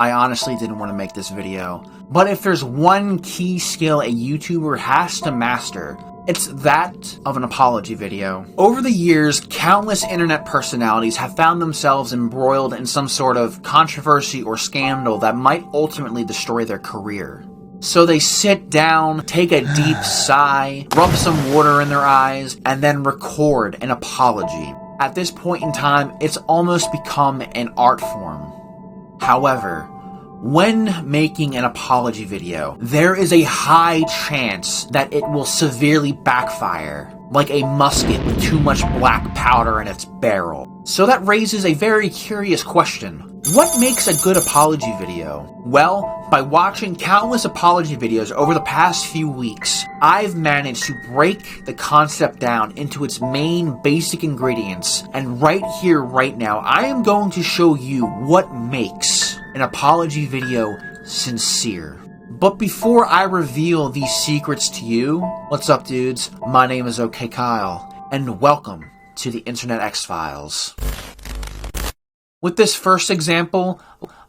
I honestly didn't want to make this video, but if there's one key skill a YouTuber has to master, it's that of an apology video. Over the years, countless internet personalities have found themselves embroiled in some sort of controversy or scandal that might ultimately destroy their career. So they sit down, take a deep sigh, rub some water in their eyes, and then record an apology. At this point in time, it's almost become an art form. However, when making an apology video, there is a high chance that it will severely backfire, like a musket with too much black powder in its barrel. So that raises a very curious question. What makes a good apology video? Well, by watching countless apology videos over the past few weeks, I've managed to break the concept down into its main basic ingredients, and right here, right now, I am going to show you what makes an apology video sincere. But before I reveal these secrets to you, what's up dudes? My name is OK Kyle, and welcome to the Internet X-Files. With this first example,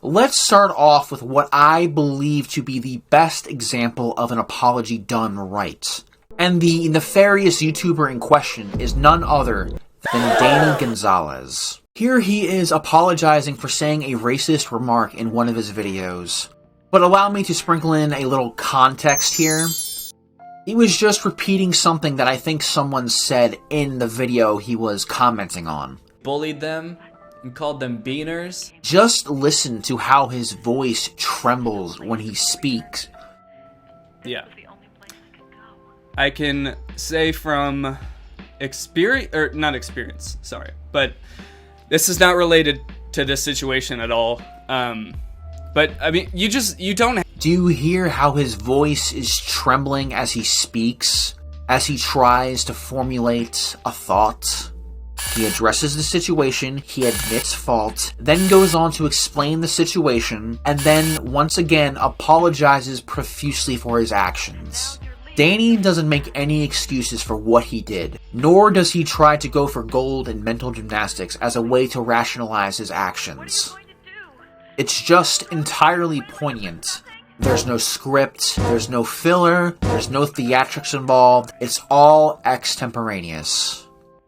let's start off with what I believe to be the best example of an apology done right. And the nefarious YouTuber in question is none other than Danny Gonzalez. Here he is apologizing for saying a racist remark in one of his videos. But allow me to sprinkle in a little context here. He was just repeating something that I think someone said in the video he was commenting on. Bullied them and called them beaners. Just listen to how his voice trembles when he speaks. Yeah. I can say from experience, or not experience, sorry, but this is not related to this situation at all. But I mean, you don't. Do you hear how his voice is trembling as he speaks, as he tries to formulate a thought? He addresses the situation, he admits fault, then goes on to explain the situation, and then once again apologizes profusely for his actions. Danny doesn't make any excuses for what he did, nor does he try to go for gold in mental gymnastics as a way to rationalize his actions. It's just entirely poignant. There's no script, there's no filler, there's no theatrics involved, it's all extemporaneous.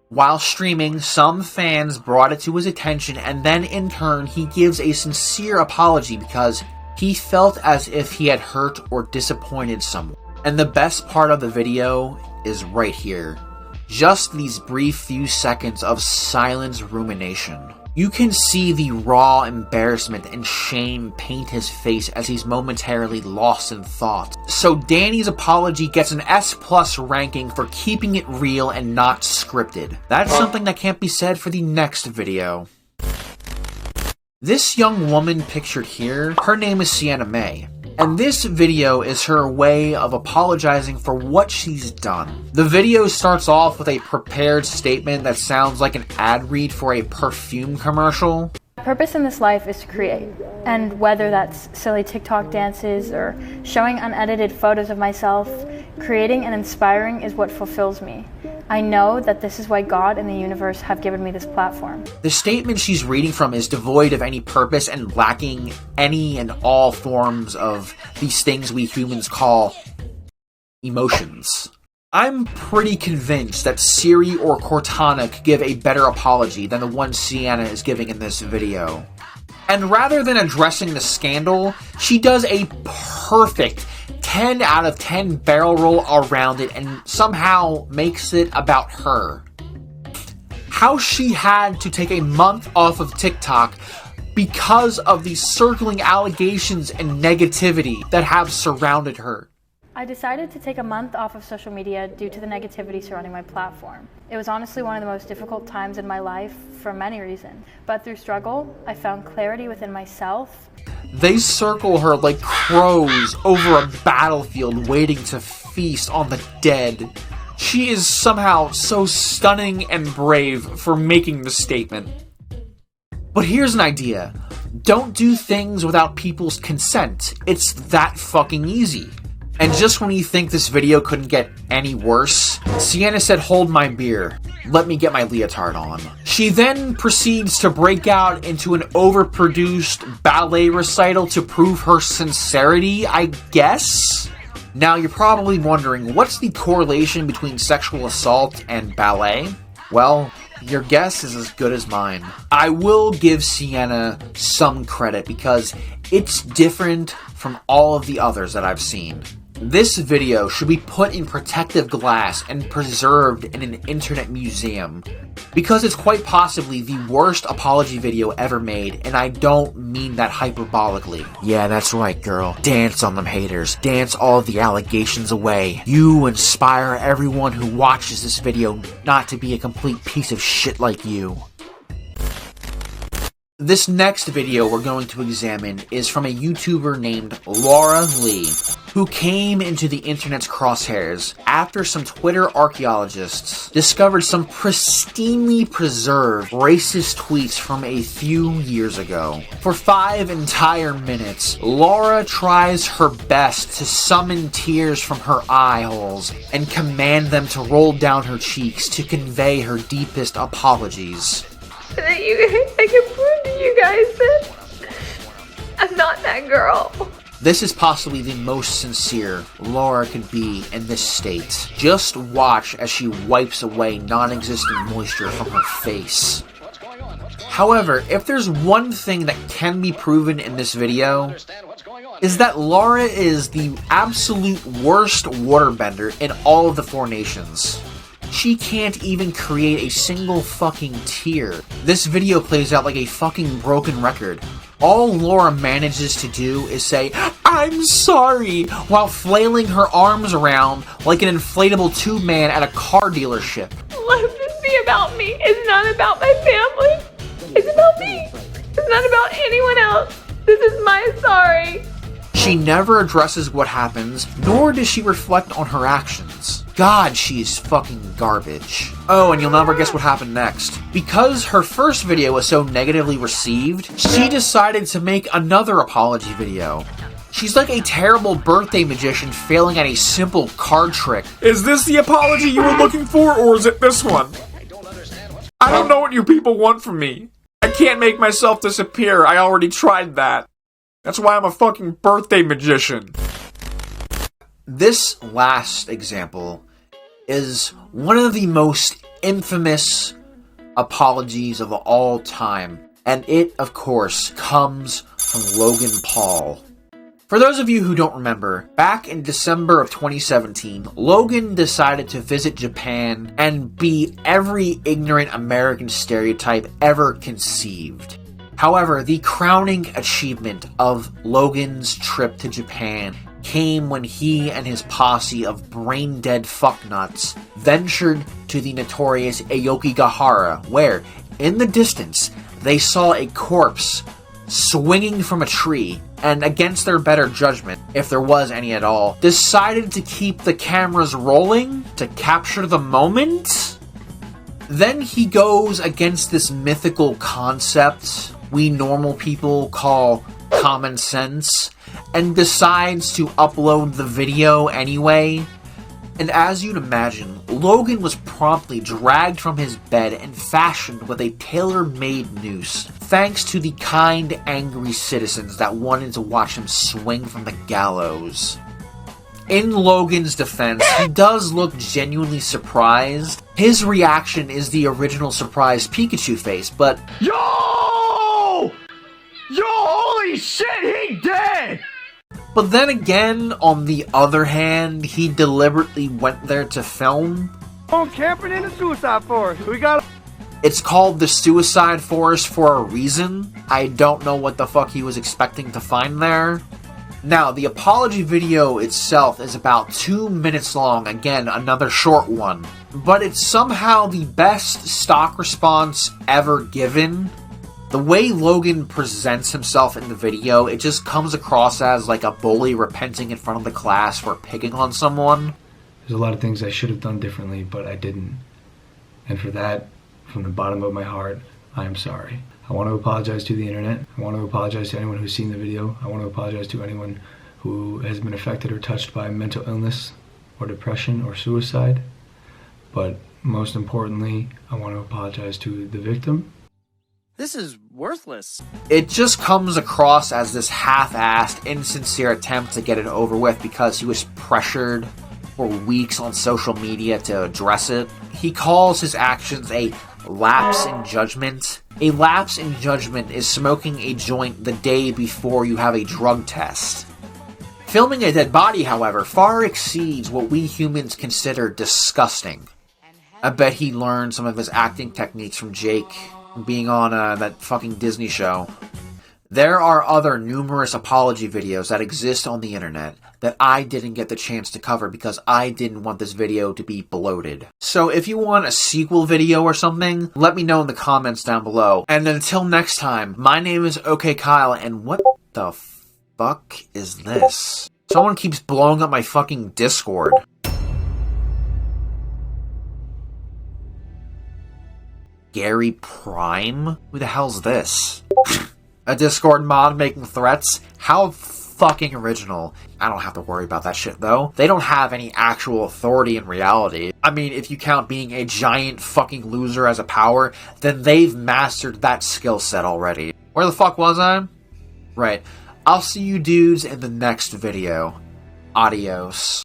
While streaming, some fans brought it to his attention, and then in turn he gives a sincere apology because he felt as if he had hurt or disappointed someone. And the best part of the video is right here. Just these brief few seconds of silent rumination. You can see the raw embarrassment and shame paint his face as he's momentarily lost in thought. So Danny's apology gets an S+ ranking for keeping it real and not scripted. That's something that can't be said for the next video. This young woman pictured here, her name is Sienna May. And this video is her way of apologizing for what she's done. The video starts off with a prepared statement that sounds like an ad read for a perfume commercial. My purpose in this life is to create, and whether that's silly TikTok dances or showing unedited photos of myself, creating and inspiring is what fulfills me. I know that this is why God and the universe have given me this platform. The statement she's reading from is devoid of any purpose and lacking any and all forms of these things we humans call emotions. I'm pretty convinced that Siri or Cortana could give a better apology than the one Sienna is giving in this video. And rather than addressing the scandal, she does a perfect 10 out of 10 barrel roll around it and somehow makes it about her. How she had to take a month off of TikTok because of the circling allegations and negativity that have surrounded her. I decided to take a month off of social media due to the negativity surrounding my platform. It was honestly one of the most difficult times in my life for many reasons. But through struggle, I found clarity within myself. They circle her like crows over a battlefield waiting to feast on the dead. She is somehow so stunning and brave for making the statement. But here's an idea. Don't do things without people's consent. It's that fucking easy. And just when you think this video couldn't get any worse, Sienna said, "Hold my beer. Let me get my leotard on." She then proceeds to break out into an overproduced ballet recital to prove her sincerity, I guess? Now, you're probably wondering, what's the correlation between sexual assault and ballet? Well, your guess is as good as mine. I will give Sienna some credit because it's different from all of the others that I've seen. This video should be put in protective glass and preserved in an internet museum, because it's quite possibly the worst apology video ever made, and I don't mean that hyperbolically. Yeah, that's right, girl. Dance on them haters. Dance all of the allegations away. You inspire everyone who watches this video not to be a complete piece of shit like you. This next video we're going to examine is from a YouTuber named Laura Lee, who came into the internet's crosshairs after some Twitter archaeologists discovered some pristinely preserved racist tweets from a few years ago. For 5 entire minutes, Laura tries her best to summon tears from her eye holes and command them to roll down her cheeks to convey her deepest apologies. That I can prove to you guys that I'm not that girl. This is possibly the most sincere Laura could be in this state. Just watch as she wipes away non-existent moisture from her face. However, if there's one thing that can be proven in this video, is that Laura is the absolute worst waterbender in all of the 4 nations. She can't even create a single fucking tear. This video plays out like a fucking broken record. All Laura manages to do is say, "I'm sorry," while flailing her arms around like an inflatable tube man at a car dealership. Let this be about me. It's not about my family. It's about me. It's not about anyone else. This is my sorry. She never addresses what happens, nor does she reflect on her actions. God, she's fucking garbage. Oh, and you'll never guess what happened next. Because her first video was so negatively received, she decided to make another apology video. She's like a terrible birthday magician failing at a simple card trick. Is this the apology you were looking for, or is it this one? I don't know what you people want from me. I can't make myself disappear. I already tried that. That's why I'm a fucking birthday magician. This last example is one of the most infamous apologies of all time, and it, of course, comes from Logan Paul. For those of you who don't remember, back in December of 2017, Logan decided to visit Japan and be every ignorant American stereotype ever conceived. However, the crowning achievement of Logan's trip to Japan came when he and his posse of brain-dead fucknuts ventured to the notorious Aokigahara, where, in the distance, they saw a corpse swinging from a tree, and against their better judgment, if there was any at all, decided to keep the cameras rolling to capture the moment. Then he goes against this mythical concept we normal people call common sense, and decides to upload the video anyway. And as you'd imagine, Logan was promptly dragged from his bed and fashioned with a tailor-made noose, thanks to the kind, angry citizens that wanted to watch him swing from the gallows. In Logan's defense, he does look genuinely surprised. His reaction is the original surprised Pikachu face, but Yo, holy shit, he dead! But then again, on the other hand, he deliberately went there to film. On camping in the suicide forest. We got. It's called the Suicide Forest for a reason. I don't know what the fuck he was expecting to find there. Now, the apology video itself is about 2 minutes long, again, another short one. But it's somehow the best stock response ever given. The way Logan presents himself in the video, it just comes across as like a bully repenting in front of the class for picking on someone. There's a lot of things I should have done differently, but I didn't. And for that, from the bottom of my heart, I am sorry. I want to apologize to the internet. I want to apologize to anyone who's seen the video. I want to apologize to anyone who has been affected or touched by mental illness or depression or suicide. But most importantly, I want to apologize to the victim. This is worthless. It just comes across as this half-assed, insincere attempt to get it over with because he was pressured for weeks on social media to address it. He calls his actions a lapse in judgment. A lapse in judgment is smoking a joint the day before you have a drug test. Filming a dead body, however, far exceeds what we humans consider disgusting. I bet he learned some of his acting techniques from Jake, being on that fucking Disney show. There are other numerous apology videos that exist on the internet that I didn't get the chance to cover because I didn't want this video to be bloated. So if you want a sequel video or something, let me know in the comments down below. And until next time, my name is OK Kyle, and what the fuck is this? Someone keeps blowing up my fucking Discord. Gary Prime? Who the hell's this? A Discord mod making threats? How fucking original. I don't have to worry about that shit though. They don't have any actual authority in reality. I mean, if you count being a giant fucking loser as a power, then they've mastered that skill set already. Where the fuck was I? Right. I'll see you dudes in the next video. Adios.